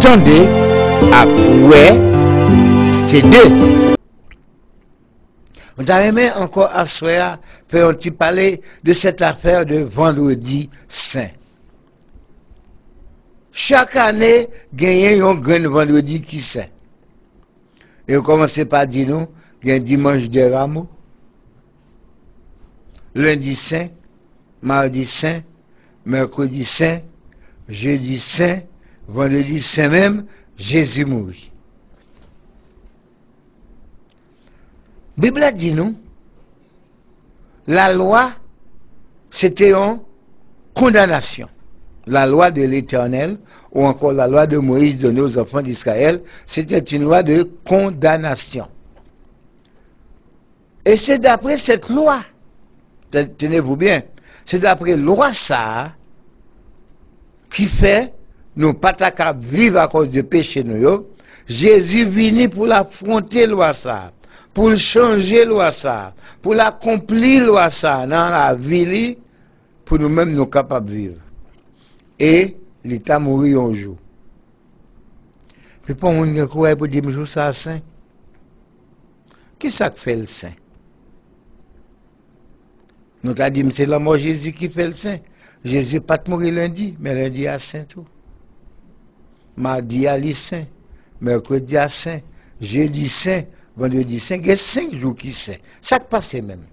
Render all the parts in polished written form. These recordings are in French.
tendez à quoi c'est deux. On a aimé encore à soir faire un petit parler de cette affaire de vendredi saint. Chaque année, gagne un grand vendredi qui saint. Et on commence par dire nous, il y a un dimanche de Rameaux, lundi saint, mardi saint, mercredi saint, jeudi saint, vendredi saint même, Jésus mourit. La Bible dit nous, la loi, c'était une condamnation. La loi de l'Éternel, ou encore la loi de Moïse donnée aux enfants d'Israël, c'était une loi de condamnation. Et c'est d'après cette loi, tenez-vous bien, c'est d'après loi ça qui fait nous pas capable vivre à cause de péché nous. Jésus venu pour l'affronter loi ça, pour changer loi ça, pour l'accomplir loi ça dans la vie pour nous-mêmes nous capables de vivre. Et l'État mourit un jour. Puis pour nous croire pour dire que ça saint. Qui ça fait le saint? Nous avons dit que c'est la mort Jésus qui fait le saint. Jésus pas mourir lundi, mais lundi à saint tout. Mardi à saint, mercredi à saint, jeudi saint, vendredi saint, il y a 5 jours qui saint. Ça passe même.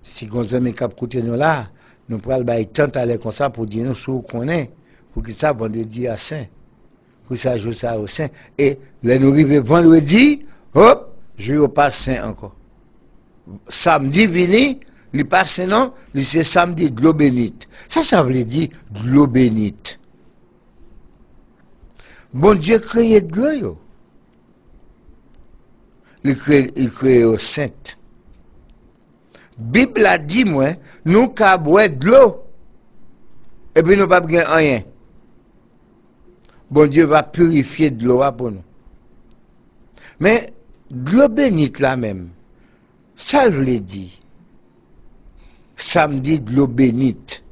Si vous avez un côté nous là, nous prenons tant aller comme ça pour dire nous ce qu'on est, pour que ça vendredi à saint, pour ça joue ça au saint. Et là nous arrivons vendredi, hop, je passe saint encore. Samedi vini, il passe non, c'est samedi de l'eau bénite. Ça veut dire de l'eau bénite. Bon Dieu crée de l'eau. Il crée au saint. Bible a dit, moi, nous qu'à boire de l'eau. Et puis nous pas gagner rien. Bon Dieu va purifier de l'eau pour nous. Mais de l'eau bénite là même, ça je l'ai dit. Samedi de l'eau bénite.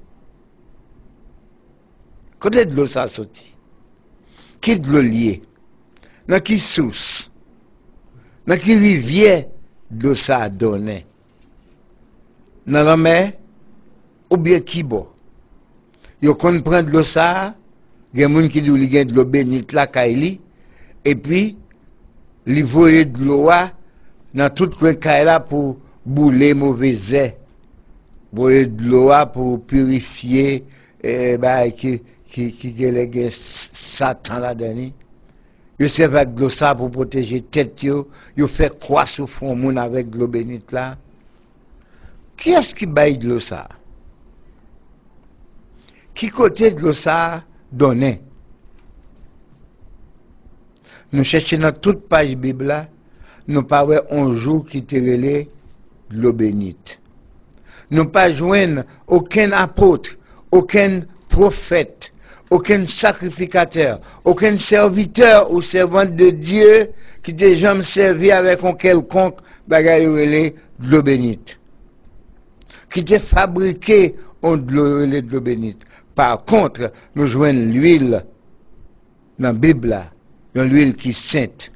Côté de l'eau ça sorti. Qui de l'eau liée? Dans qui source? Dans qui rivière de l'eau ça a donné? Dans la mer, ou bien qui boit. Yo kon prend de l'eau ça, gen moun qui dit li gen de l'eau bénite la kaili, et puis li voye de l'eau dans tout coin kaila pour bouler mauvais air. Voye de l'eau pour purifier qui les Satan là dedans. Yo servent avec de l'eau ça pour protéger tête yo fait croix sur fond moun avec de l'eau bénite là. Qui est-ce qui baille de l'eau ça? Qui côté de l'eau ça donne? Nous cherchons dans toute page Bible là, nous pas un jour qui te relève de l'eau bénite. Nous pas joindre aucun apôtre, aucun prophète, aucun sacrificateur, aucun serviteur ou servante de Dieu qui déjà me servi avec un quelconque bagaille relève de l'eau bénite. Qui était fabriqué en de l'eau bénite. Par contre, nous joignons l'huile dans la Bible, l'huile qui est sainte.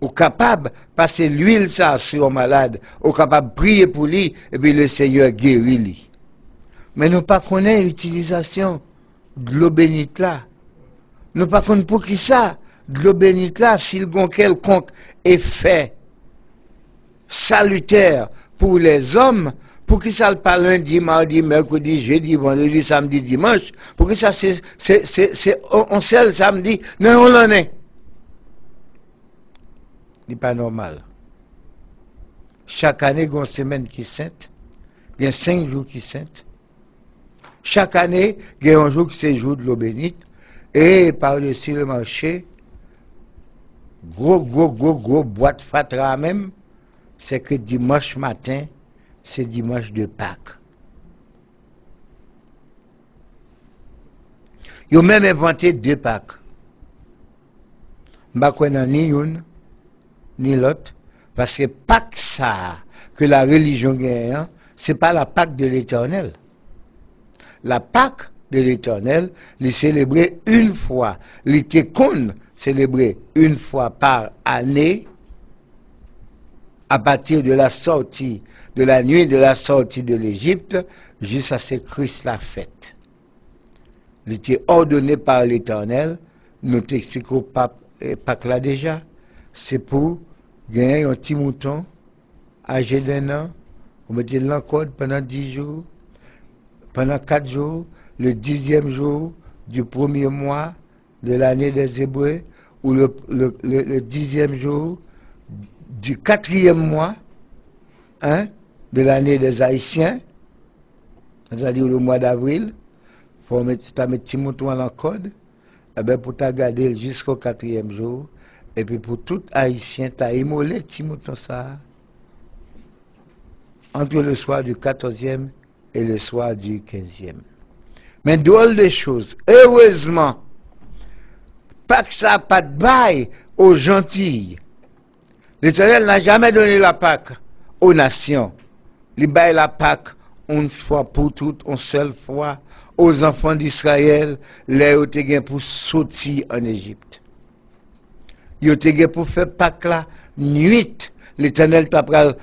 Ou capable de passer l'huile ça sur un malade, ou capable de prier pour lui, et puis le Seigneur guérit lui. Mais nous ne connaissons pas l'utilisation de l'eau bénite là. Nous ne connaissons pas pour qui ça, de l'eau bénite là, s'il y a quelconque effet salutaire pour les hommes, pour que ça pas lundi, mardi, mercredi, jeudi, vendredi, samedi, dimanche, pour que ça c'est on seul samedi, non on l'en est. C'est pas normal. Chaque année, il y a une semaine qui est sainte, il y a 5 jours qui sont saints. Chaque année, il y a un jour qui c'est jour de l'eau bénite, et par-dessus le marché, gros boîte fatra même, c'est que dimanche matin, c'est dimanche de Pâques. Ils ont même inventé 2 Pâques. Je ne sais pas ni une, ni l'autre, parce que Pâques, ça, que la religion gagne, ce n'est pas la Pâque de l'Éternel. La Pâque de l'Éternel, les célébrer une fois. Les técon célébrer une fois par année à partir de la sortie, de la nuit de la sortie de l'Égypte, jusqu'à ce que Christ la fête. Il était ordonné par l'Éternel, nous t'expliquons pas là déjà, c'est pour gagner un petit mouton âgé d'1 an, on mettait l'encode pendant 10 jours, pendant 4 jours, le 10e jour du premier mois de l'année des Hébreux, ou le 10e jour du 4e mois de l'année des Haïtiens, c'est-à-dire le mois d'avril, pour mettre petit mouton à l'encode, pour t'as garder jusqu'au 4e jour, et puis pour tout Haïtien, t'as immolé petit mouton ça, entre le soir du 14e et le soir du 15e. Mais drôle de choses, heureusement, pas que ça pas de bail aux gentils. L'Éternel n'a jamais donné la Pâque aux nations. Il baille la Pâque une fois pour toutes, une seule fois, aux enfants d'Israël, les ont pour sortir en Égypte. Ils ont pour faire Pâque là, nuit. L'Éternel t'a pris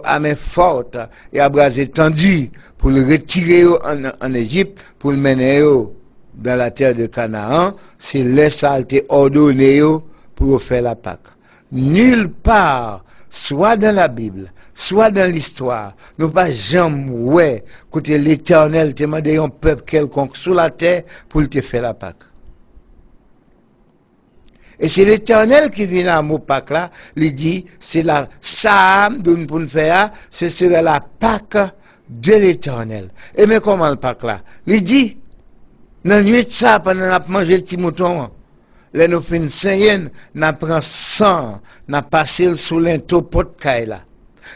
à main forte et à bras étendus pour le retirer en Égypte, pour le mener dans la terre de Canaan. C'est là ça a été ordonné pour faire la Pâque. Nulle part, soit dans la Bible, soit dans l'histoire, nous pas jamais ouais côté l'Éternel te demandé un peuple quelconque sur la terre pour te faire la Pâque. Et c'est l'Éternel qui vient à mon Pâque là, il dit, c'est la Sam pour nous faire, ce serait la Pâque de l'Éternel. Et mais comment le Pâque là? Il dit, dans la nuit de ça, pendant qu'on a mangé le petit mouton, là nous faisons 5 yen, nous prenons 100, nous passons sous l'into pot de là.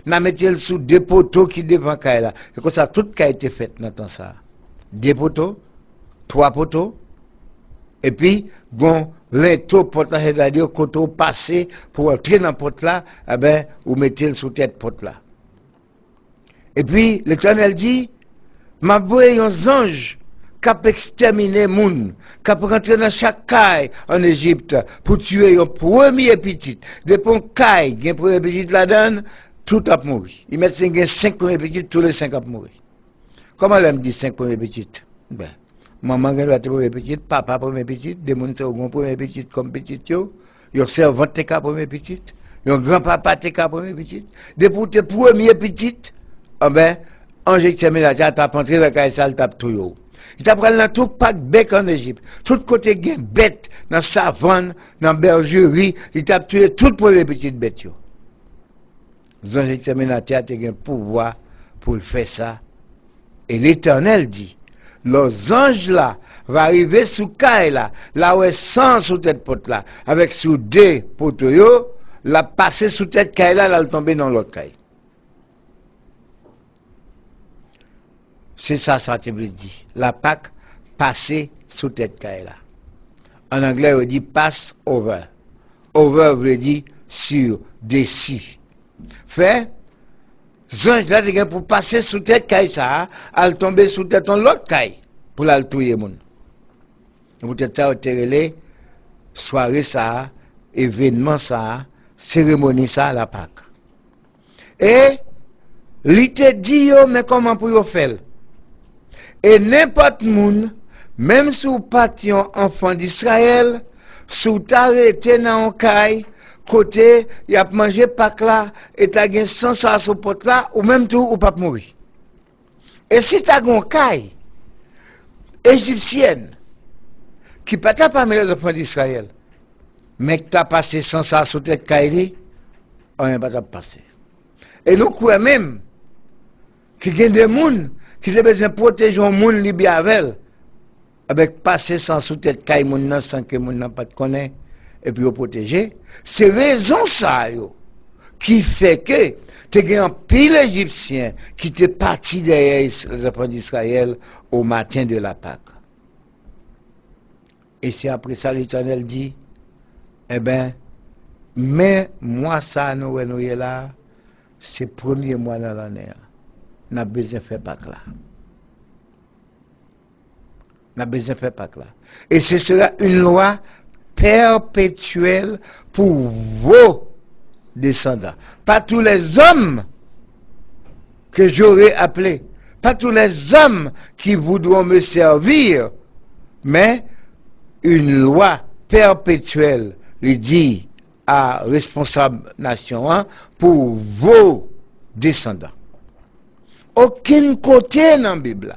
Nous mettons sous 2 poteaux qui dépendent de là. Et comme ça, toute caille était faite dans temps ça. 2 poteaux, 3 poteaux, et puis, bon, l'into pot là, c'est-à-dire quand on passe pour entrer dans le pot là, eh ben, vous mettez sous tête pot là. Et puis, l'Éternel dit, m'a voué un ange qui a exterminé moun, qui a rentré dans chaque caille en Égypte pour tuer un premier petit. Depuis un caille, un premier petit là-dedans, tout a mouru. Ils mettent 5 premiers petits, tous les 5 a mouru. Comment elle me dit 5 premiers petits? Ben, maman a le premier petit, papa premier petit, des gens qui premier petit comme petit, ils servent tes premier petit, ils grand-papa tes premier petit. Depuis tes premiers petits, ben, ange exterminateur t'a entré dans la caille sale, t'a tout. Il t'a pris dans tout pack bec en Égypte. Tout côté gain bête, dans savane, dans bergerie, il t'a tué tout pour les petites bêtes. Les anges exterminateurs ont un pouvoir pour le faire ça. Et l'Éternel dit, les anges là, va arriver sous caille là où est 100 sous tête pote là, avec sous 2 poteaux, la passer sous tête caille là, elle tomber dans l'autre caille. C'est ça, ça te dit. La Pâque passer sous tête caille là. En anglais, on dit pass over. Over veut dire sur, dessus. Fait, zange là, pour passer sous tête caille ça, elle tomber sous tête en l'autre caille, pour la tuer moun. Peut-être ça, on soirée ça, événement ça, cérémonie ça à la Pâque. Et, il te dit, mais comment pour y faire? Et n'importe moun, même si vous partiez enfant d'Israël, si vous t'arrêtez dans un caille, côté, il a mangé Pâques là, et tu as gagné 100 ça sur pot là, ou même tout, ou pas mourir. Et si tu as une caille égyptienne, qui pas parmi les enfants d'Israël, mais que tu as passé 100 ça sur tête caille, on n'a pas passé. Et nous croyons même qu'il y a des gens qui ont besoin de protéger les gens libres avec passer sans sous tête caille moun sans que moun n'a pas de connaît et puis protéger. C'est raison ça qui fait que tu as un pile égyptien qui était parti derrière les enfants d'Israël au matin de la Pâque. Et c'est après ça l'Éternel dit, eh bien, mais moi ça nous là, c'est le premier mois dans l'année. On a besoin de faire Pâques là. On a besoin de faire Pâques là. Et ce sera une loi perpétuelle pour vos descendants. Pas tous les hommes que j'aurai appelés, pas tous les hommes qui voudront me servir, mais une loi perpétuelle, lui dit à responsable nation pour vos descendants. Aucun côté dans la Bible.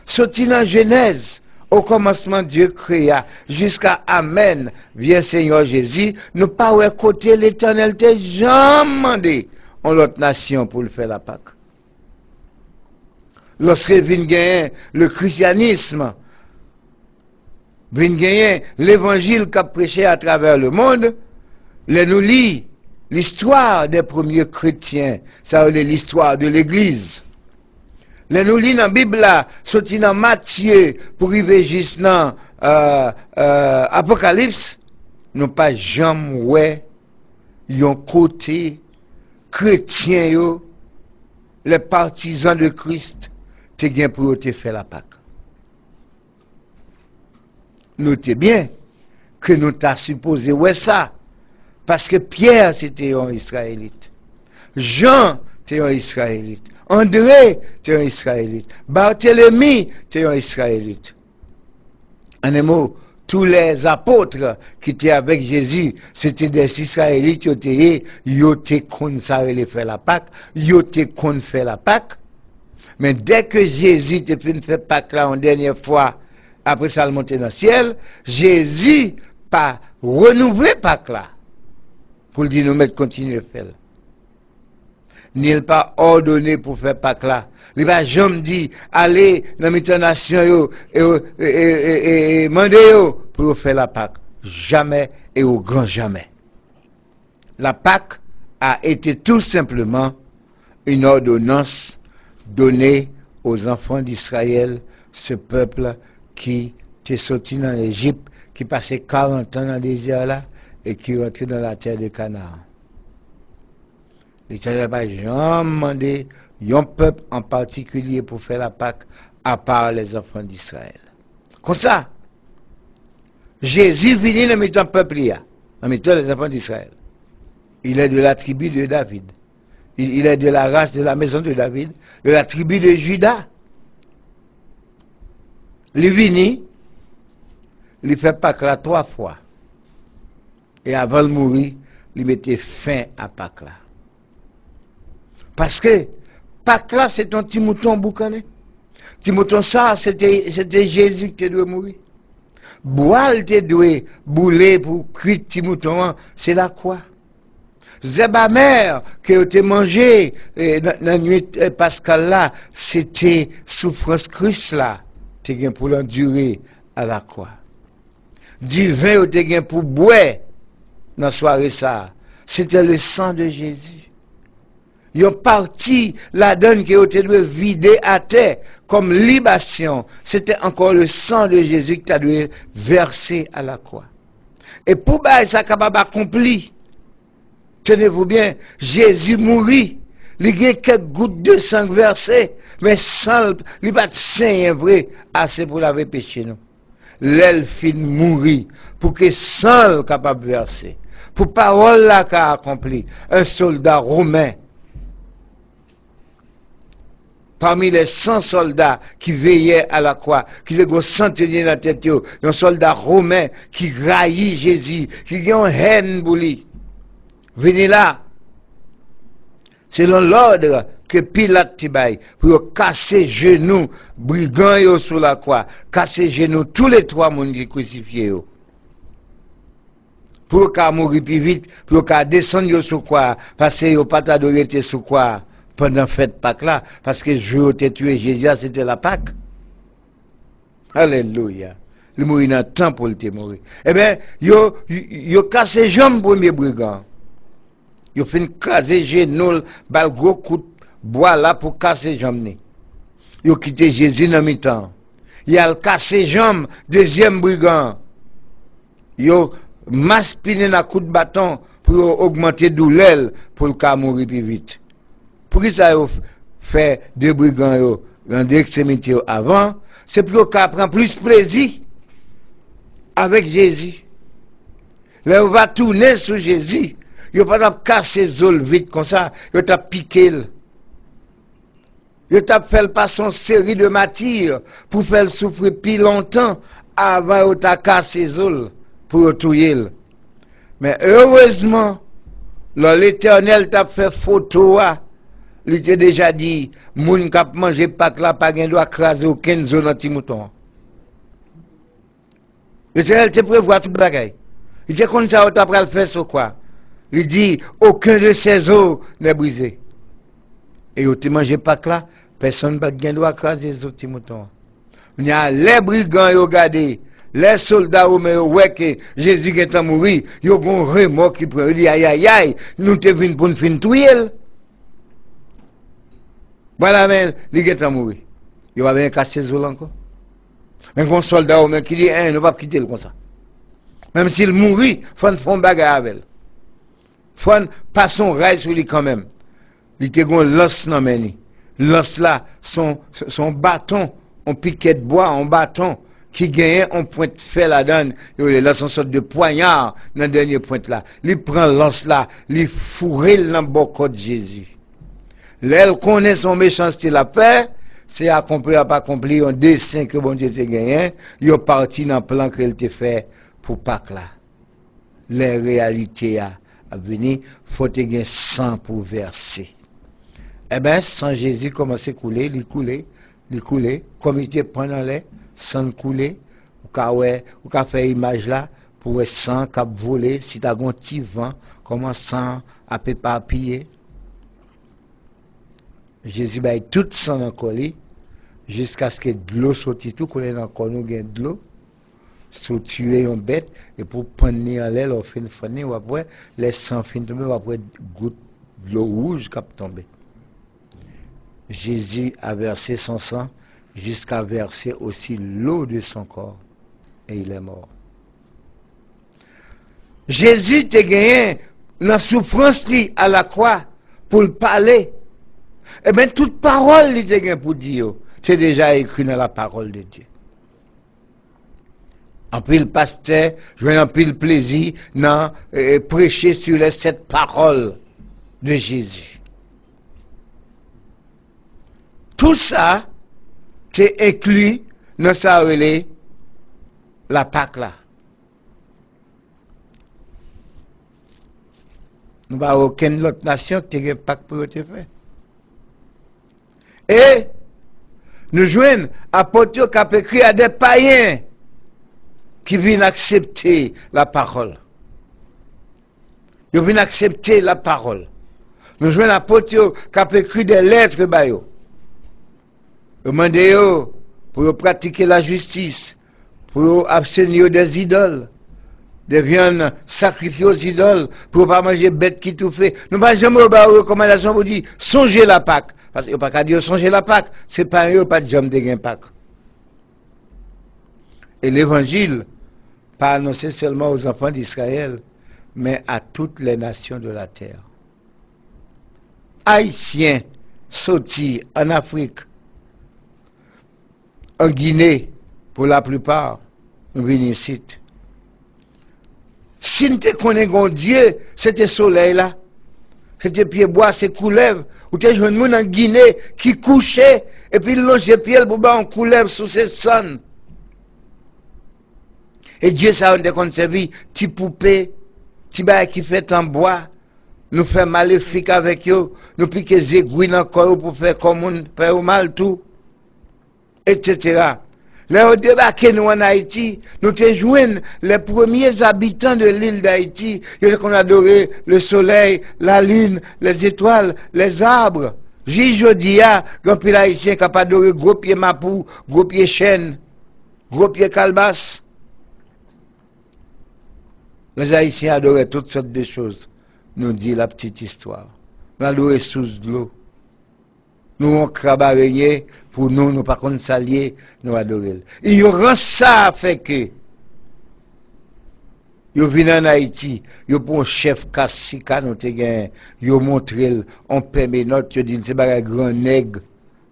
Sorti dans Genèse, au commencement Dieu créa, jusqu'à Amen, vient Seigneur Jésus, nous pas ouais côté l'Éternel t'a jamais demandé en l'autre nation pour le faire la Pâque. Lorsque vient gagner le christianisme, vient gagner l'évangile qu'a prêché à travers le monde, les nous lit l'histoire des premiers chrétiens, ça c'est l'histoire de l'Église. Les nous lit dans la Bible là, sorti dans Matthieu pour arriver juste dans Apocalypse, nous pas jamais ouais yon côté chrétien yo, les partisans de Christ te gen pour te faire la Pâque. Notez bien que nous t'a supposé ouais ça parce que Pierre c'était un Israélite. Jean était un Israélite. André était un Israélite. Barthélemy était un Israélite. En un mot, tous les apôtres qui étaient avec Jésus, c'était des Israélites qui étaient kon sa les faire la Pâque, ils étaient kon faire la Pâque. Mais dès que Jésus était fini de faire Pâque là en dernière fois, après ça le monter dans le ciel, Jésus pas renouvelé Pâque là pour dire nous mettre continuer à faire. Ni pas ordonné pour faire Pâques là. Il va jamais dit allez dans la nation et mandez pour faire la Pâque. Jamais et au grand jamais. La Pâque a été tout simplement une ordonnance donnée aux enfants d'Israël, ce peuple qui était sorti dans l'Égypte, qui passait 40 ans dans le désert là et qui rentrait dans la terre de Canaan. L'Éternel n'a pas jamais demandé un peuple en particulier pour faire la Pâque, à part les enfants d'Israël. Comme ça, Jésus vient dans le peuple, dans les enfants d'Israël. Il est de la tribu de David. Il est de la race de la maison de David, de la tribu de Juda. Il vient, il fait Pâque là 3 fois. Et avant de mourir, il mettait fin à Pâque là. Parce que Pâques là, c'est un petit mouton boucané. Petit mouton ça, c'était Jésus qui doit mourir. Boile te doit bouler pour cuire petit mouton, c'est la quoi? Zébamer que tu mangé dans la nuit pascal là, c'était souffrance Christ là. Tu gain pour l'endurer à la croix. Du vin tu gain pour boire dans la soirée ça. C'était le sang de Jésus. Ils ont parti la donne qui a été vidée à terre comme libation. C'était encore le sang de Jésus qui a dû verser à la croix. Et pour ça capable accompli. Tenez-vous bien, Jésus mourit. Il y a quelques gouttes de sang versées, mais sans, il n'y a pas de sang vrai assez pour laver péché nous. L'elfine mourit pour que sang capable verser. Pour parole là qu'a accompli un soldat romain. Parmi les 100 soldats qui veillaient à la croix, qui étaient centeniers dans la tête, un soldat romain qui raillit Jésus, qui a une haine pour lui. Venez là, selon l'ordre que Pilate tibaille, pour casser genoux, brigands sur la croix, casser genoux tous les 3 monde qui crucifiés. Pour qu'à mourir plus vite, pour qu'à descendre sur quoi, parce que pas adoré sur quoi. Pendant fête Pâques là, parce que je jour où tu tué Jésus, c'était la Pâque. Alléluia. Il mourit dans le temps pour le mourir. Eh bien, yo cassé jambes premier brigand. Yo fait casser genoux, bal gros coup de bois là pour casser jambes. Yo quitté Jésus dans mi-temps. Il a cassé jambes deuxième brigand. Yo maspiné dans coup de bâton pour augmenter douleur pour le cas mourir plus vite. Pour qui ça fait 2 brigands dans l'extrémité avant, c'est pour qu'on prenne plus plaisir avec Jésus. Là, on va tourner sur Jésus. Il ne va pas casser les vite comme ça. Il va piquer. Il va faire passer une série de matières pour faire souffrir plus longtemps avant de casser les os pour tuer. Mais heureusement, l'Éternel t'a fait photo. Il t'a déjà dit, moun kap manje pak la pa gen doit craser aucune zone anti-mouton. L'Éternel te prévoit tout bagay. Il dit comme ça, on t'a le faire sur quoi? Il dit, aucun de ces os n'est brisé. Et on te mangé pak là, personne ne gen doit craser les autres moutons. Il y a les brigands, ils regardent, les soldats romains, ouais que Jésus est mort, ils ont un remords qui prend. Il dit, aïe aïe aïe, nous te venons pour nous faire tuer. Voilà, mais il est mort. Il va bien casser les os encore. Mais un soldat romain qui dit, ne va pas quitter le comme ça. Même s'il mourit, il faut faire un bagage avec. Il faut passer un rail sur lui quand même. Il te gon lance dans main. Lance là, son bâton, un piquet de bois, un bâton qui gagne un point de fer là-dedans. Il lance une sorte de poignard dans le dernier point là. Il prend lance là, il fourre dans le bocot de Jésus. L'elle connaît son méchanceté la paix, c'est accompli ou pas accompli un dessin que bon Dieu te gagné. Il est parti dans le plan qu'il te fait pour Pâques là. Les réalités à venir, il faut te gagner sang pour verser. Eh bien, sans Jésus commence à couler, il coulait, comme il était pendant l'air, sans couler, ou qu'à faire image là, pour être sang, qu'à voler, si tu as un petit vent, comment sang à papiller. Jésus va tout sang dans le colis, jusqu'à ce que de l'eau sorte tout, qu'on ait dans le colis, nous gagne de l'eau. So tuer une bête et pour prendre en l'air, on fait une fanny, ou après, les sangs finissent tomber, ou après, goutte de l'eau rouge qui tomber. Jésus a versé son sang jusqu'à verser aussi l'eau de son corps et il est mort. Jésus t'a gagné la souffrance à la croix pour le parler. Eh bien, toute parole il t'a gagné pour dire, c'est déjà écrit dans la parole de Dieu. En pile pasteur, je vais en pile plaisir dans prêcher sur les 7 paroles de Jésus. Tout ça, c'est inclus dans sa relais, la Pâque là. Nous n'avons aucune autre nation qui a une Pâque pour te faire. Et nous jouons apôtres qui ont écrit à des païens qui viennent accepter la parole. Ils viennent accepter la parole. Nous jouons apôtres qui ont écrit des lettres. Demandez pour pratiquer la justice, pour abstenir des idoles, des viandes sacrifiées aux idoles, pour ne pas manger bête qui tout fait. Nous ne pouvons jamais avoir une recommandation pour dire songez la Pâque. Parce qu'il n'y a pas qu'à dire songez la Pâque, c'est pas eux, pas de jamais de gain Pâque. Et l'évangile, pas annoncé seulement aux enfants d'Israël, mais à toutes les nations de la terre. Haïtiens sortis en Afrique, en Guinée, pour la plupart, nous venons ici. Si nous connaissons Dieu, c'était soleil là. C'était pied bois, c'est couleuvre. Ou tu as joué en Guinée qui couchait, et puis il longeait pied pour bas en couleuvre sous ses sons. Et Dieu, ça a conservé, petit poupée, petit bail qui fait en bois. Nous faisons maléfique avec eux. Nous piquons des aiguilles dans le corps pour faire comme on fait mal tout. Etc. Là, on débarqué nous en Haïti, nous te joignent les premiers habitants de l'île d'Haïti. Ils ont adoré le soleil, la lune, les étoiles, les arbres. Jijodia, grand pile haïtien qui a adoré gros pied mapou, gros pied chêne, gros pied calebasse. Les Haïtiens adoraient toutes sortes de choses. Nous dit la petite histoire. Nous adoraient sous l'eau. Nous on crabe araignée pour nous, nous pas contre salier, nous adorer. Et ils rend ça fait que ils viennent en Haïti, ils pour un chef cassika nous te gain, ils montré on permet notre, ils dit c'est pas grand nègre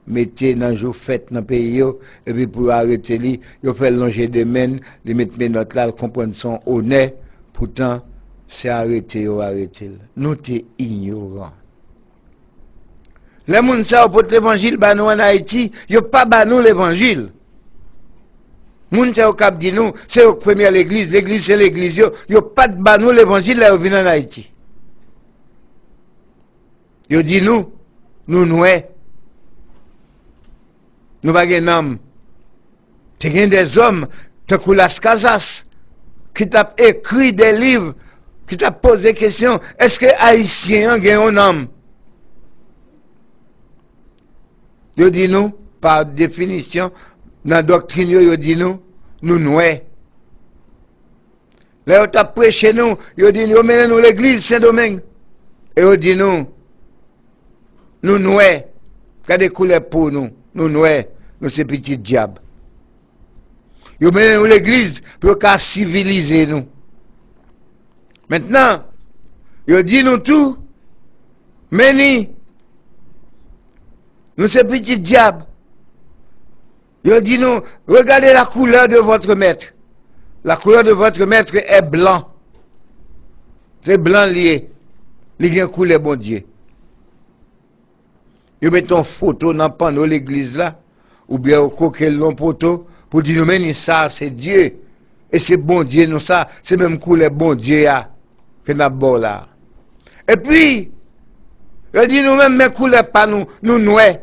mettez dans jour fête dans le pays, et puis pour arrêter lui, il fait longer des mains, les mettre mes notes là, comprendre son honnête, pourtant, c'est arrêté ou arrêté. Nous t'es ignorants. Les gens qui ont l'évangile en Haïti, ils n'ont pas banou l'évangile. Les gens qui ont dit nous, c'est la première l'église c'est l'église, ils n'ont pas de banou l'évangile là, ils viennent en Haïti. Ils ont dit nous nouais. Nous pas de homme. Tu as des hommes, tu as Las Casas, qui t'ont écrit des livres, qui t'ont posé des questions. Est-ce que Haïtien a un homme? Yo dit nous, par définition, dans la doctrine, yo dit nous nouais. Là, yo t'a prêché nous, yo dit nous, menez nous l'église Saint-Domingue. Et yo dit nous nouais. Regardez couleur pour nous nouais, nous ces petits diables. Yo menez nous l'église pour qu'à civiliser nous. Maintenant, yo dit nous tout, menez nous, ces petits diables. Ils dit nous, regardez la couleur de votre maître. La couleur de votre maître est blanc. C'est blanc lié. Il y a une couleur, bon Dieu. Ils mettent une photo dans le panneau de l'église là, ou bien au coquel long poteau, pour dire, mais ça, c'est Dieu. Et c'est bon Dieu, nous, ça, c'est même couleur, bon Dieu, que nous avons là. Et puis, il dit nous-mêmes, mais coulez pas nous nouais.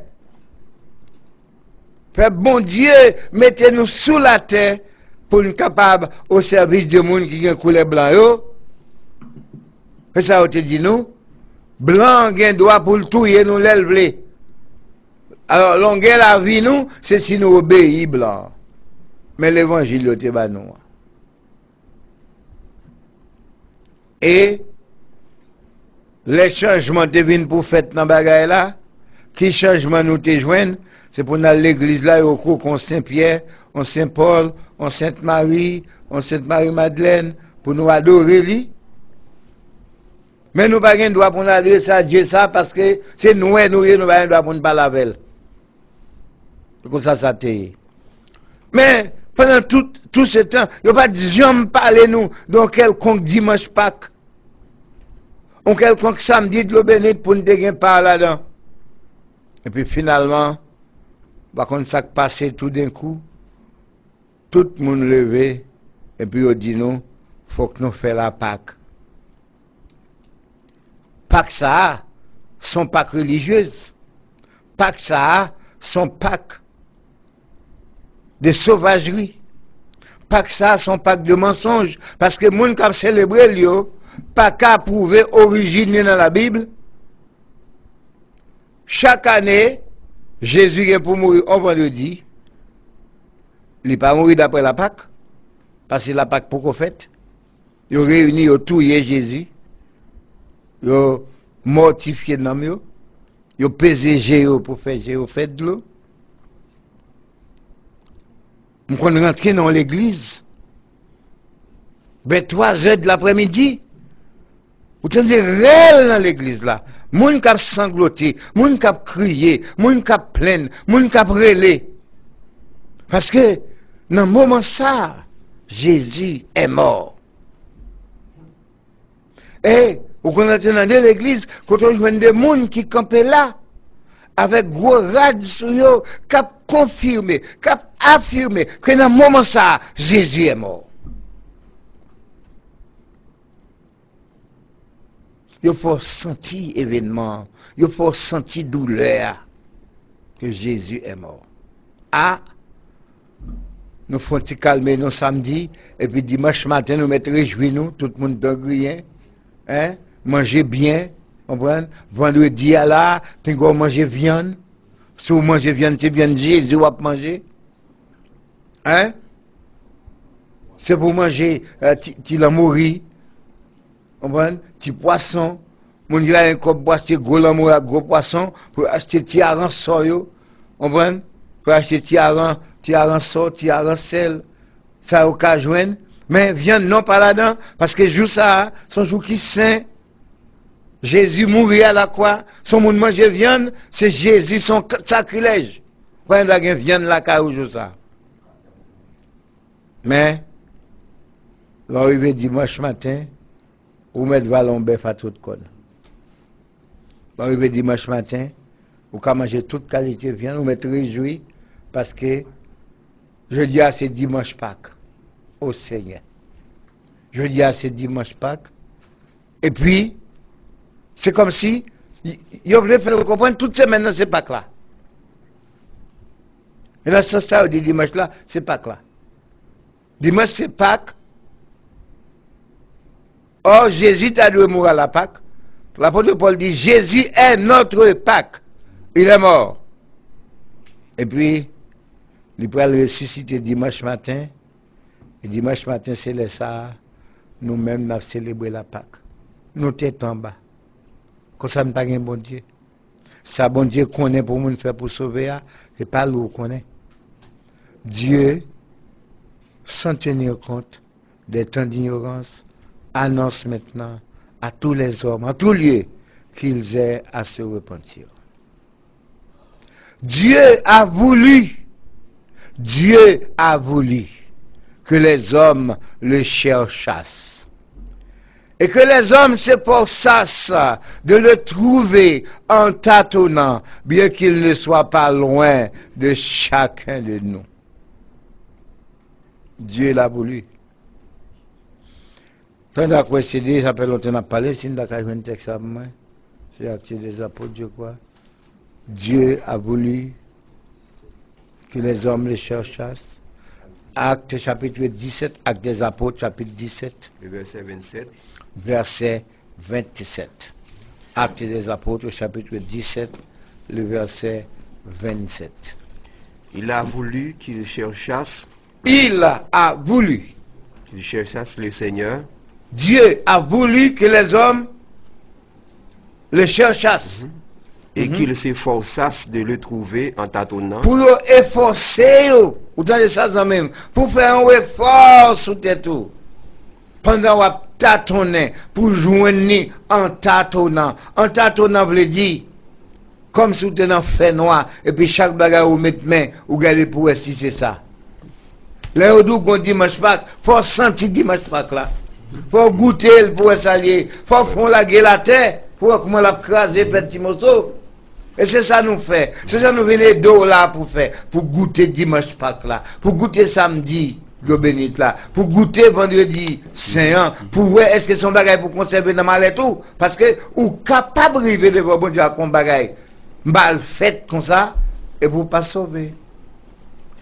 Fait bon Dieu, mettez-nous sous la terre pour nous capables au service du monde qui a coulé blanc. Et ça, on te dit nous, blanc, il droit pour le touiller, nous l'élever. Alors, longueur la vie, nous, c'est si nous obéissons blanc. Mais l'évangile, c'est pas nous. Et, les changements te viennent pour faire dans bagaille là, qui changement nous te joignent, c'est pour dans l'église là, au cours qu'on Saint-Pierre, on Saint-Paul, on Sainte-Marie, on Sainte-Marie-Madeleine, pour nous adorer lui. Mais nous pas gain droit pour nous adorer ça, Dieu ça, parce que c'est nous pas droit pour nous parler avec elle. Comme ça t'est. Mais, pendant tout ce temps, il n'y a pas de jamais parler nous, dans quelconque dimanche Pâques. On quelconque samedi de l'eau bénite pour nous dégainer par là-dedans. Et puis finalement, par contre, ça passe tout d'un coup, tout le monde levé, et puis on dit nous, il faut que nous fassions la Pâque. Pâque ça, son Pâque religieuse. Pâque ça, son Pâque de sauvagerie. Pâque ça, son Pâque de mensonge. Parce que les gens qui ont célébré, pas qu'à prouver origine dans la Bible. Chaque année, Jésus est pour mourir un vendredi. Il n'est pas mourir d'après la Pâque. Parce que la Pâque pour qu'on fait. Ils ont réuni, ils ont tué Jésus. Ils ont mortifié l'homme. Ils ont pesé Géo pour faire Géo fait de l'eau. Nous sommes rentrés dans l'église. Vers 3 heures de l'après-midi. Vous entendez réel dans l'église là. Moun k'ap sangloté, moun k'ap crié, moun k'ap plaint, moun k'ap relé. Parce que dans le moment ça, Jésus est mort. Et vous connaissez dans l'église, quand on joue des gens qui campaient là, avec gros rad sur eux, k'ap confirmé, k'ap affirmé que dans le moment ça, Jésus est mort. Il faut sentir événement, il faut sentir douleur que Jésus est mort. Ah, nous faut calmer nous samedi, et puis dimanche matin nous mettre réjouir nous, tout le monde donne rien, hein, manger bien, comprenez? Vendredi à là, puis on manger viande. Si vous mangez viande, c'est viande Jésus va manger. Hein? C'est pour manger ti la mourir. Petit poisson, mon gars a un cop bois, c'est gros l'amour à gros poisson, pour acheter ti aran soyo, pour acheter ti aran so, ti aran sel, ça au cas joindre, mais viande non pas là-dedans, parce que jour ça, son jour qui saint, Jésus mourit à la croix, son monde manger viande, c'est Jésus, son sacrilège. Quand il a viande la carouge ça. Mais, l'arrivée dimanche matin, ou mettre vallon bœuf à toute conne. L'arrivée dimanche matin, ou qu'à manger toute qualité de viande, ou mettre réjoui, parce que je dis à c'est dimanche Pâques, au Seigneur. Je dis à c'est dimanche Pâques, et puis, c'est comme si, il voulait faire comprendre toute semaine dans ces Pâques là. Et là, ça, dit dimanche là, c'est Pâques là. Dimanche c'est Pâques. Or, Jésus a dû mourir à la Pâques. L'apôtre Paul dit, Jésus est notre Pâques. Il est mort. Et puis, il pourra le ressusciter dimanche matin. Et dimanche matin, c'est ça. Nous-mêmes, nous avons célébré la Pâques. Nous têtes en bas. Comme ça, nous n'avons pas un bon Dieu. Ça, bon Dieu connaît pour nous faire pour sauver, c'est pas nous connaît. Dieu, sans tenir compte des temps d'ignorance, annonce maintenant à tous les hommes, en tout lieu, qu'ils aient à se repentir. Dieu a voulu que les hommes le cherchassent. Et que les hommes s'efforçassent de le trouver en tâtonnant, bien qu'il ne soit pas loin de chacun de nous. Dieu l'a voulu. Quand on a précédé, ça fait longtemps qu'on a parlé, si on a un texte à moi, c'est Actes des Apôtres, je crois. Dieu a voulu que les hommes le cherchassent. Actes chapitre 17, Actes des Apôtres chapitre 17. Le verset 27. Verset 27. Actes des Apôtres chapitre 17, le verset 27. Il a voulu qu'ils cherchassent. Il a voulu. Qu'ils cherchassent le Seigneur. Dieu a voulu que les hommes le cherchassent. Et qu'ils s'efforçassent de le trouver en tâtonnant. Pour efforcer, vous entendez ça même, pour faire un effort sous tête tout. Pendant qu'on tâtonner, pour joindre en tâtonnant. En tâtonnant veut dire, comme si vous êtes dans fait noir, et puis chaque bagarre vous mettez main, vous regardez pour si c'est ça. Là où vous dimanche Pâques, il faut sentir dimanche Pâques là. Il faut goûter pour s'allier. Il faut faire la gueule à terre, pour voir comment la craser petit morceau. Et c'est ça nous fait. C'est ça nous venons d'eau là pour faire. Pour goûter dimanche Pâques là. Pour goûter samedi, le bénit là. Pour goûter vendredi Saint. Pour voir est-ce que son bagage pour conserver dans mal et tout. Parce que ou capable de vivre devant bon Dieu à qu'on bagage mal fait comme ça et pour pas sauver.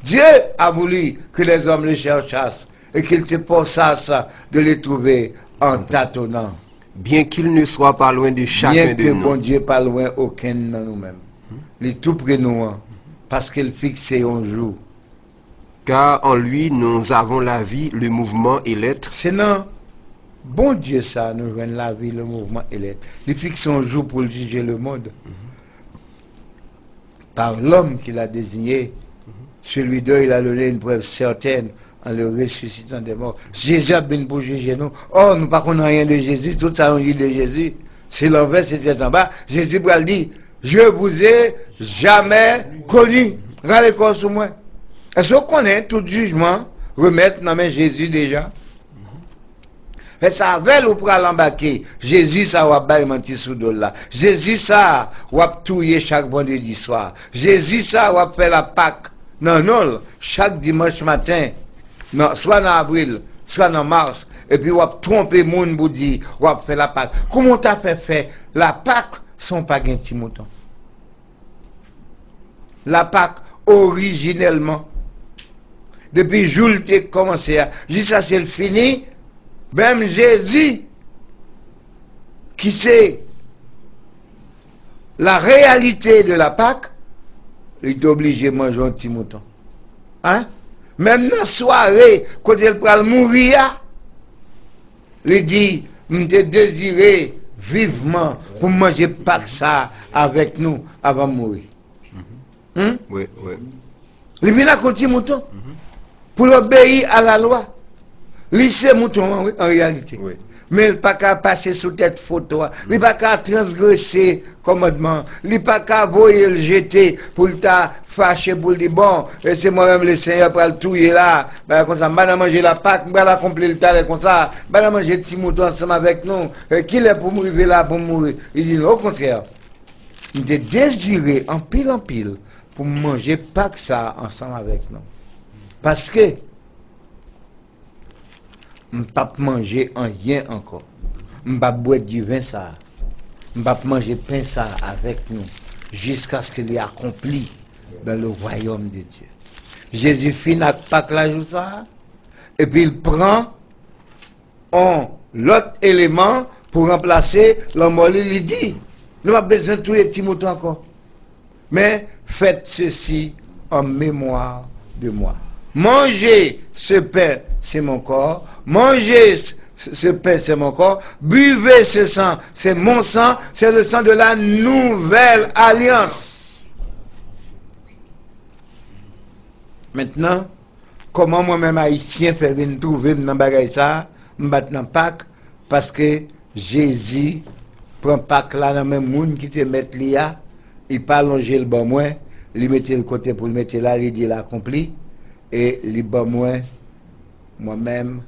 Dieu a voulu que les hommes le cherchassent et qu'ils s'efforçassent de les trouver en tâtonnant. Bien qu'il ne soit pas loin de chacun de nous. Bien que bon Dieu pas loin aucun de nous-mêmes. Il est tout près de nous, parce qu'il fixe un jour. Car en lui, nous avons la vie, le mouvement et l'être. C'est non. Bon Dieu ça, nous joignons la vie, le mouvement et l'être. Il fixe un jour pour juger le monde. Par l'homme qu'il a désigné, celui d'eux, il a donné une preuve certaine en le ressuscitant des morts. Jésus a bien pour juger nous. Oh, nous ne connaissons rien de Jésus, tout ça on dit de Jésus. C'est l'envers, c'est en bas. Jésus va le dire, je vous ai jamais connu. Regardez quoi sur moi. Est-ce qu'on connaît tout jugement, remettre dans main Jésus déjà? Et ça avait le pour l'embarquer. Jésus, ça va pas mentir sous dos là. Jésus, ça va touiller chaque vendredi soir. Jésus, ça va faire la Pâque. Non, chaque dimanche matin, non, soit en avril, soit en mars, et puis on va tromper le monde pour dire, on va faire la Pâque. Comment tu as fait la Pâque sans pas un petit mouton? La Pâque, originellement, depuis le jour où tu as commencé, jusqu'à ce qu'il fini, même Jésus, qui sait la réalité de la Pâque, il est obligé de manger un petit mouton. Hein? Même dans la soirée, quand il va mourir, il dit, je te désiré vivement pour manger Pâques ça avec nous avant de mourir. Oui. Il vient à un petit mouton pour obéir à la loi. Il c'est mouton en réalité. Oui. Mais il n'est pas qu'à passer sous tête photo. Il n'est pas qu'à transgresser commandement. Il n'est pas qu'à voyer le jeter pour le fâcher pour le dire bon, c'est moi-même le Seigneur pour le touiller là. Ben, comme ça, je manger la Pâque, je vais accomplir le talent comme ça. Je vais manger petit mouton ensemble avec nous. Qui est pour mourir là pour mourir? Il dit non, au contraire. Il était désiré en pile pour manger Pâque ça ensemble avec nous. Parce que je ne peux pas manger rien encore. Je ne peux pas boire du vin ça. Je ne peux pas manger pain ça avec nous. Jusqu'à ce qu'il ait accompli dans le royaume de Dieu. Jésus finit avec Pâques la jour ça. Et puis il prend l'autre élément pour remplacer l'homme. Il dit, nous n'avons pas besoin de tous les petits moutons encore. Mais faites ceci en mémoire de moi. Mangez ce pain, c'est mon corps. Mangez ce pain, c'est mon corps. Buvez ce sang, c'est mon sang. C'est le sang de la nouvelle alliance. Maintenant, comment moi-même haïtien fait venir trouver dans bagay ça, m'battre dans Pâques, parce que Jésus prend Pâques là dans le même monde qui te met là, il pas longer le bon moins, il mettait le côté pour le mettre là, il dit l'accompli. Et les bon moi-même,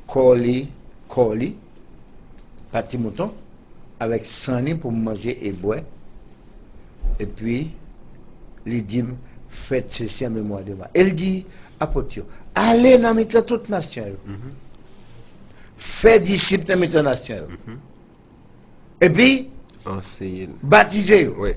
colis, pâti mouton, avec sang pour manger et boire. Et puis, il dit, faites ceci en mémoire de moi. Elle dit, apôtre, allez dans toute nation. Faites disciples dans toute nation. Et puis, baptisez. Oui.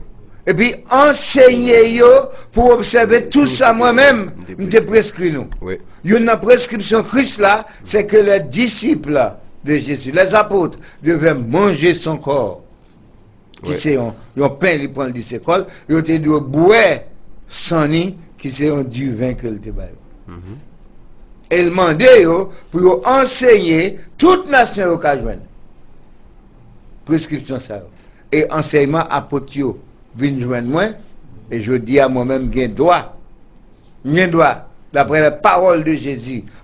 Et puis, enseignez-yo pour observer tout ça moi-même, je te prescris nous. Oui. Une prescription Christ là, c'est que les disciples de Jésus, les apôtres, devaient manger son corps. Qui c'est un pain, ils prennent du sécole, ils ont dû boire son nid, qui c'est un du vin que le débat. Et il demandait pour enseigner toute nation au cas joindre. Prescription ça. Et enseignement apôtre. Vin joindre moi et je dis à moi-même j'ai droit d'après la parole de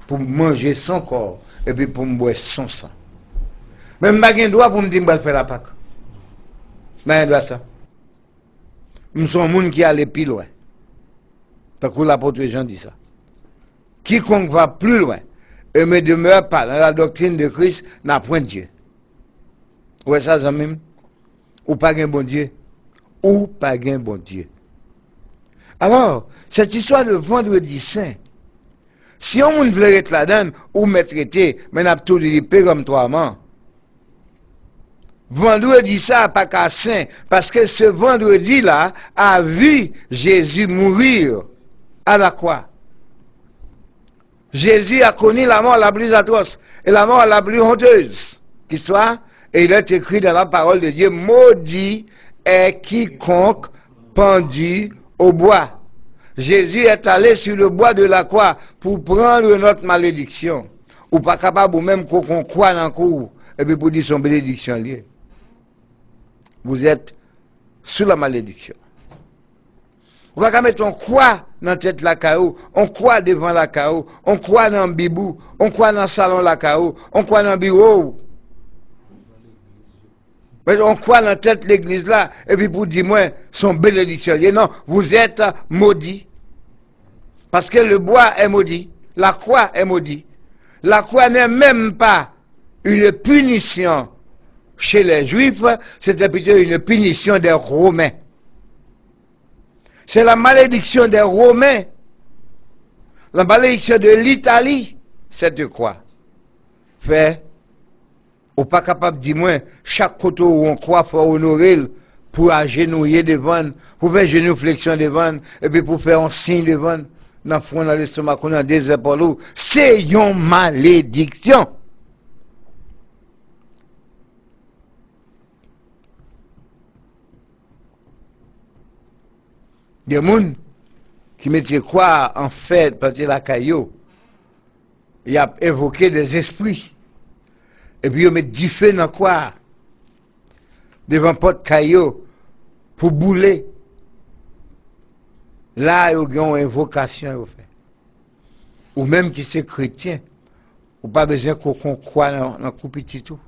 pour manger son corps et puis pour me boire son sang. Même pas j'ai droit pour me dire que je vais faire la Pâque. Mais j'ai droit ça. Nous sommes monde qui allait plus loin. Tant que l'apôtre Jean dit ça. Quiconque va plus loin et ne demeure pas dans la doctrine de Christ n'a point Dieu. Ouais ça même ou pas un bon Dieu. Ou pas gain bon Dieu. Alors, cette histoire de vendredi saint, si on veut être là-dedans, ou me traiter, mais n'a tout dit comme toi, man. Vendredi ça, pas qu'à saint, parce que ce vendredi-là a vu Jésus mourir à la croix. Jésus a connu la mort la plus atroce et la mort la plus honteuse. Histoire, et il est écrit dans la parole de Dieu, maudit est quiconque pendu au bois. Jésus est allé sur le bois de la croix pour prendre notre malédiction. Ou pas capable ou même qu'on croit dans le cours et puis pour dire son bénédiction liée. Vous êtes sous la malédiction. On va mettre on croit dans la tête la chaos, on croit devant la chaos, on croit dans le bibou, on croit dans le salon la chaos, on croit dans le bureau. Mais on croit dans la tête l'église là, et puis pour dire moi, son bénédiction. Non, vous êtes maudits. Parce que le bois est maudit, la croix est maudite. La croix n'est même pas une punition chez les Juifs, c'était plutôt une punition des Romains. C'est la malédiction des Romains, la malédiction de l'Italie, cette croix. Fait, ou pas capable de dire, moi, chaque côté où on croit, il faut honorer pour agenouiller devant, pour faire génuflexion devant, et puis pour faire un signe devant, dans le front, dans l'estomac, dans des épaules, c'est une malédiction. Des gens qui mettaient quoi en fait, parce que la caillou, il a évoqué des esprits. Et puis, ils mettent du feu dans quoi? Devant porte caillou, pour bouler. Là, ils ont une invocation. Ou même qui c'est chrétien. Ou pas besoin qu'on croit dans le coup petit tout.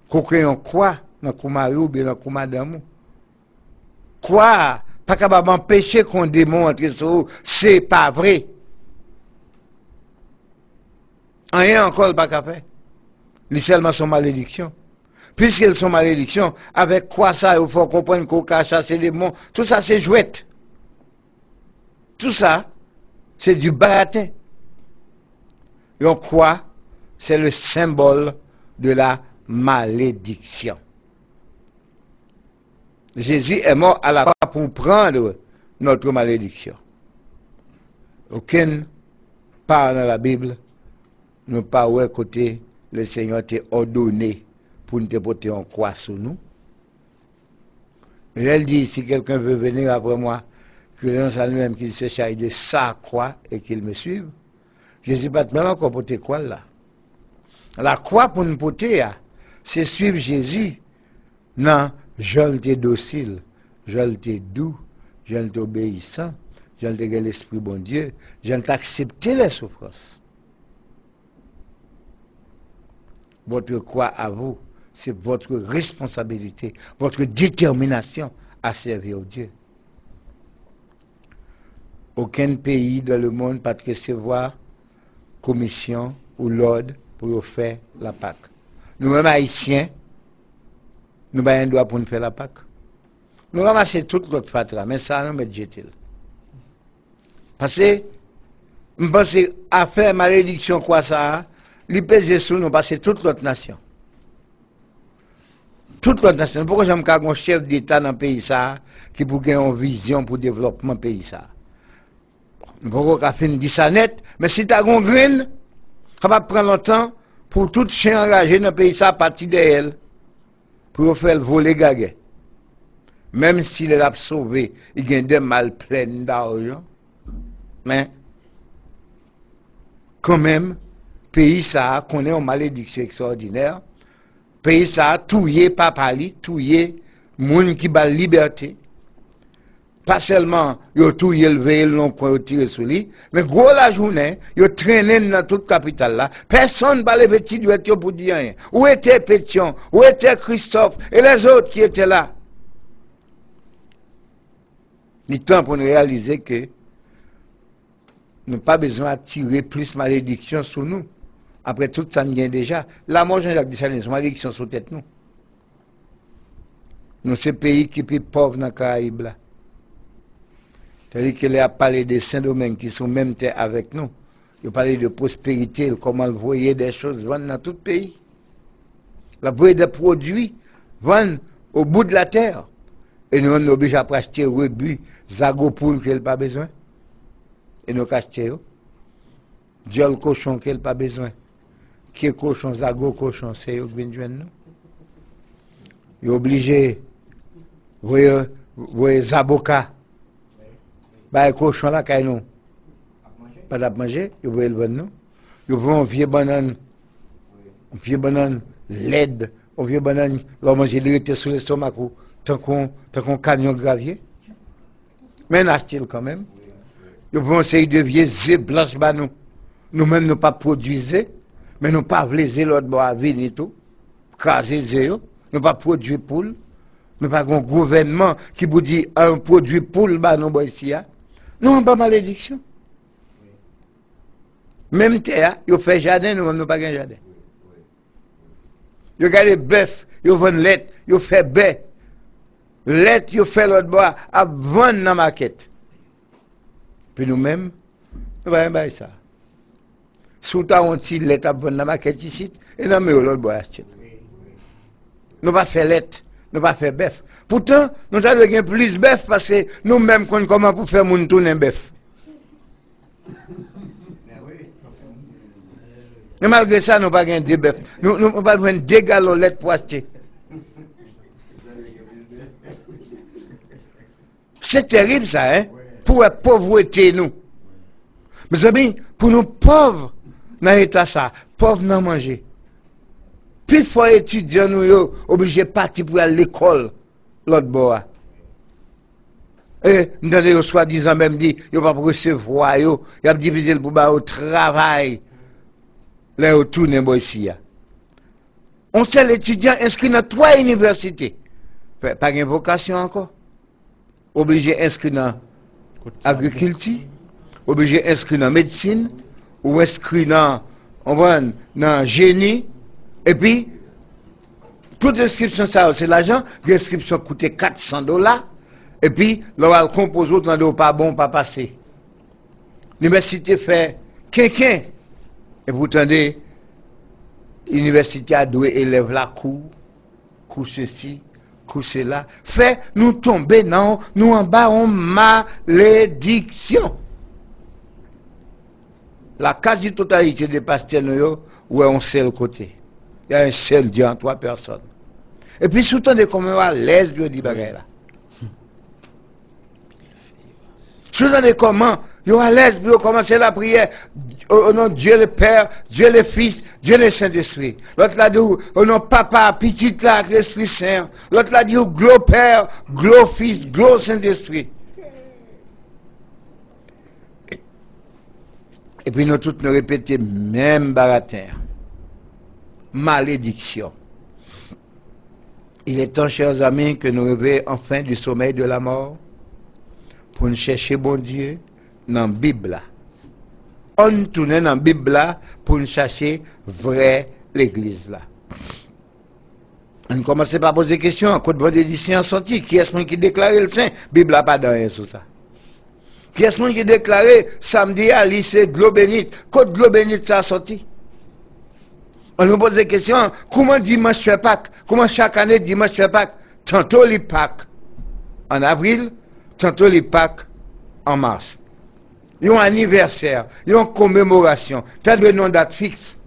qu'on crée quoi dans le mari ou bien dans le madame. Quoi? Pas capable d'empêcher qu'on démontre ça, c'est pas vrai. Rien encore pas capable. C'est seulement son malédiction. Puisqu'elles sont malédictions, avec quoi ça, il faut comprendre qu'on a chassé les démons. Tout ça, c'est jouette. Tout ça, c'est du baratin. Donc quoi? C'est le symbole de la malédiction. Jésus est mort à la croix pour prendre notre malédiction. Aucune part dans la Bible ne pas où côté le Seigneur t'a ordonné pour nous porter en croix sur nous. Et elle dit, si quelqu'un veut venir après moi, que l'on soit lui-même qu'il se charge de sa croix et qu'il me suive. Jésus pas même encore porter quoi là. La croix pour nous porter, c'est suivre Jésus. Non, je l'ai docile, je l'ai doux, je l'ai obéissant, je l'ai l'esprit bon Dieu, je l'ai accepté les souffrances. Votre croix à vous, c'est votre responsabilité, votre détermination à servir Dieu. Aucun pays dans le monde ne peut recevoir commission ou l'ordre pour faire la Pâque. Nous-mêmes Haïtiens, nous avons un droit pour nous faire la Pâque. Nous ramassons toute notre fatras, mais ça nous met jeter. Parce que, je pense à faire malédiction quoi ça, il pèse sur nous parce que toute notre nation. Toute notre nation. Pourquoi j'aime un chef d'État dans le pays ça, qui pour avoir une vision pour le développement du pays ça. Pourquoi qu'on dit ça net, mais si tu as une graine, ça va prendre longtemps pour tout chien engagé dans le pays ça à partir d'elle, pour faire le voler gaguet. Même s'il est sauvé, il gagne des mal plein d'argent. Mais, quand même, pays ça connaît une malédiction extraordinaire. Pays ça touillé papali, touillé moun qui bat liberté. Pas seulement yo touillé le veille long point yo tiré sur lui, mais gros la journée, yo traîné dans toute capitale là. Personne pas les petits duet pour dire rien. Où était Pétion? Où était Christophe et les autres qui étaient là? Il est temps pour nous réaliser que nous n'avons pas besoin d'attirer plus malédiction sur nous. Après tout ça, nous gagne déjà. La mort Jean-Jacques Dessalines, c'est malédiction sur tête nous. Nous, c'est le pays qui est plus pauvre dans les Caraïbes là. C'est-à-dire qu'il a parlé des Saint-Domingue qui sont même terre avec nous. Il a parlé de prospérité, comment le voyer des choses vendre dans tout le pays. La voyer des produits vendre au bout de la terre. Et nous, on est obligé à acheter rebut, zagopoul qu'elle n'a pas besoin. Et nous achetons. Dieu le cochon qu'elle n'a pas besoin. Qui est cochon, zago cochon, c'est eux qui viennent joindre nous. Il est obligé, voyez, zaboka. Bah, cochon là, quand nous. Pas d'à manger, il veut le vendre nous. Il veut un vieux banane laide, un vieux banane, l'on mange, il était sur l'estomac, tant qu'on camion gravier. Mais on achète quand même. Il veut un série de vieux œufs blanches, bah nous. Nous-mêmes, nous pas produisons, mais nous pas voulons l'autre bois à venir et tout. Craser zéro. Nous pas produire poule. Nous pas un gouvernement qui vous dit un produit poule, bah nous, ici. Nous n'avons pas malédiction. Même terre, ils fait jardin, nous n'avons pas de jardin. Ils gardent bœuf, ils vendent lait, ils fait baie. Lait, ils fait l'autre bois à vendre dans la market. Puis nous-mêmes, nous ne pas ça. Surtout on tire lait à vendre dans la market ici, et nous avons l'autre bois acheter. Nous ne pas faire lait, nous ne pas faire bœuf. Pourtant, nous avons gagné plus de bœuf parce que nous-mêmes, comment pour faire mon tourner un bœuf. Et malgré ça, nous n'avons pas gagné de bœuf. Nous n'avons pas gagné 2 gallons de lait pour acheter. C'est terrible ça, hein? Pour la pauvreté, nous. Mes amis, pour nous pauvres, dans l'état ça, pauvres n'en manger. Puis il faut étudier, nous, obligés de partir pour aller à l'école, l'autre bois. Et nous avons soi-disant même dit, il ne va pas recevoir, il a divisé le pour au travail. Là, il tourne ici. On seul étudiant inscrit dans 3 universités. Pas une vocation encore. Obligé inscrit dans agriculture, obligé inscrit dans médecine, ou inscrit dans génie, et puis, toute inscription, ça, c'est l'argent, l'inscription coûtait $400, et puis, là, on compose autre, là, pas bon, pas passé. L'université fait quinquin, et vous entendez, l'université a doué élève la cour ceci, cours cela, fait nous tomber, non, nous en bas, en malédiction. La quasi-totalité des pasteurs, nous, ouais, un seul côté. Il y a un seul Dieu en 3 personnes. Et puis, sous-temps de comme à l'aise, Dieu dit bagaille là. Sous-temps de comment, il y a à l'aise, Dieu commence la prière au nom de Dieu le Père, Dieu le Fils, Dieu le Saint-Esprit. L'autre là dit au nom Papa, petit là, l'Esprit Saint. L'autre là dit gros Père, gros Fils, gros Saint-Esprit. Et puis nous tous nous répétons même baratin. Malédiction. Il est temps, chers amis, que nous réveillons enfin du sommeil de la mort pour nous chercher bon Dieu dans la Bible. On tourne dans la Bible pour nous chercher vraie l'église là. On commence par poser des questions. Quand vendredi saint sorti, qui est-ce qui déclare le saint? Bible n'a pas de rien sur ça. Qui est-ce qui déclaré samedi à lycée Globénite? Quand Globénite ça a sorti? On nous pose des questions. Comment dimanche fait Pâques? Comment chaque année dimanche fait Pâques? Tantôt les Pâques en avril, tantôt les Pâques en mars. Il y a un anniversaire, il y a une commémoration. Tu as de nom date fixe.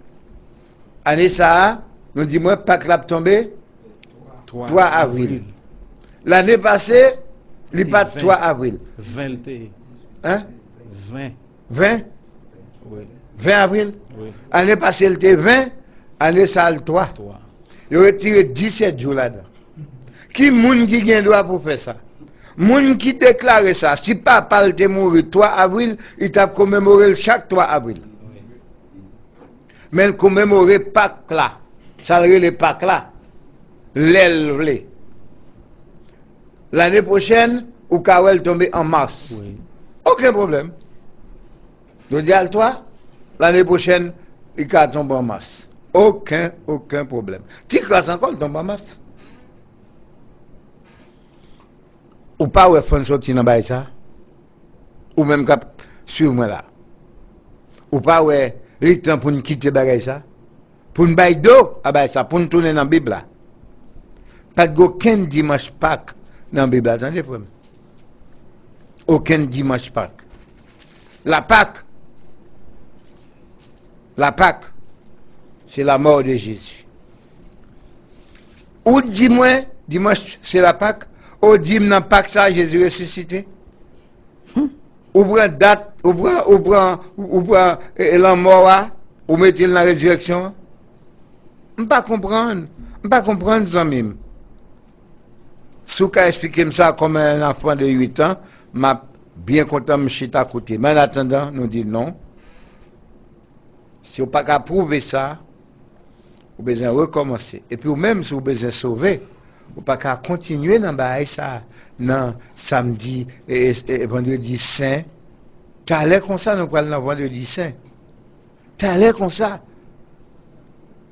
Année ça, nous disons moi Pâques l'a tombé 3 avril. L'année passée, il pas 3 avril. 20. Hein? 20. 20? Oui. 20 avril? Oui. Année passée, il était 20, année ça, le 3. Il a retiré 17 jours là-dedans. Qui moun qui gagne droit pour faire ça? Moun qui déclare ça, si papa était mort 3 avril, il t'a commémoré chaque 3 avril. Mais il commémorait Pâques là. Ça le Pâques là. L'aile. L'année prochaine, ou Kawel tombe en mars. Oui. Aucun problème. Je dis à toi, l'année prochaine, il va tomber en mars. Aucun problème. Tu crasses encore, il tombe en mars. Ou pas, ou est-ce sortir dans ça? Ou même sur moi là. Ou pas, ou est le temps pour nous quitter ça? Pour nous bailler d'eau à ça, pour nous tourner dans la Bible là. Pas d'aucun dimanche Pâques dans la Bible. Attendez, pour moi. Aucun dimanche Pâques. La Pâques, c'est la mort de Jésus. Ou dis-moi, dimanche, c'est la Pâques. Ou dis-moi, dans Pâques, ça, Jésus ressuscité. Ou prend date, ou prend la mort, ou mettez dans la résurrection. Je ne pas comprendre. Je ne pas comprendre ça même. Si vous expliquez ça comme un enfant de 8 ans, je bien content de me chiter à côté. Mais en attendant, nous disons non. Si vous n'avez pas prouver ça, vous avez besoin de recommencer. Et puis, même si vous avez besoin de sauver, vous n'avez pas continuer dans ça, dans samedi et vendredi saint. Tu as l'air comme ça, nous parlons dans vendredi saint. Tu as l'air comme ça.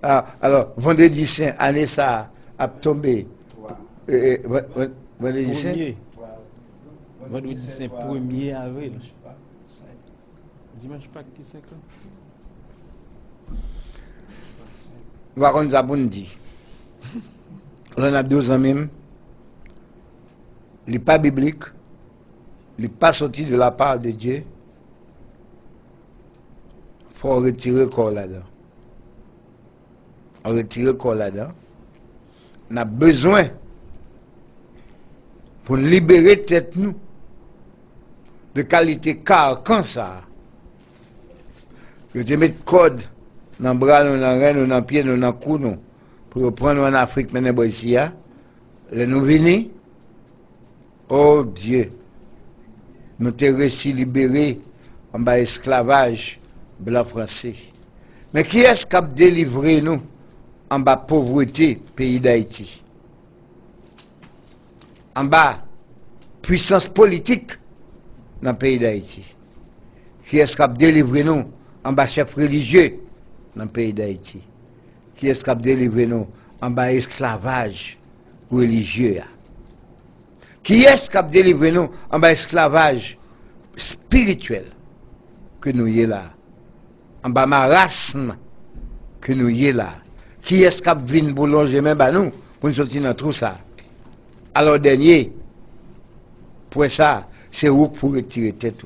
Alors, vendredi saint, année ça a tombé. Vendredi saint. Vendredi saint 1er avril. Dimanche Pâques qui 5 ans. On a dit. On a 2 ans même. Il n'est pas biblique. Il n'est pas sorti de la part de Dieu. Il faut retirer le corps là-dedans. On retire le corps là-dedans. On a besoin pour libérer tête nous de qualité carcan ça. Je te mets code dans le bras, dans le rein, dans le pied, dans le cou, pour prendre en Afrique, maintenant, ici, nous venons. Oh Dieu, nous t'es réussi libérés en bas esclavage blanc français. Mais qui est-ce qui a délivré nous en bas pauvreté, pays d'Haïti. En bas puissance politique dans le pays d'Haïti. Qui est-ce qui a délivré nous en bas chef religieux dans le pays d'Haïti? Qui est-ce qui a délivré nous en bas esclavage religieux? Qui est-ce qui a délivré nous en bas esclavage spirituel que nous y est là? En bas marasme que nous y est là. Qui est-ce qui a venu boulanger même nous pour nous sortir dans tout ça? Alors dernier, pour ça, c'est où pour retirer tête.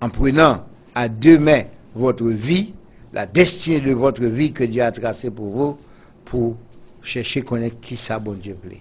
En prenant à deux mains votre vie, la destinée de votre vie que Dieu a tracée pour vous, pour chercher à connaître qui ça bon Dieu plaît.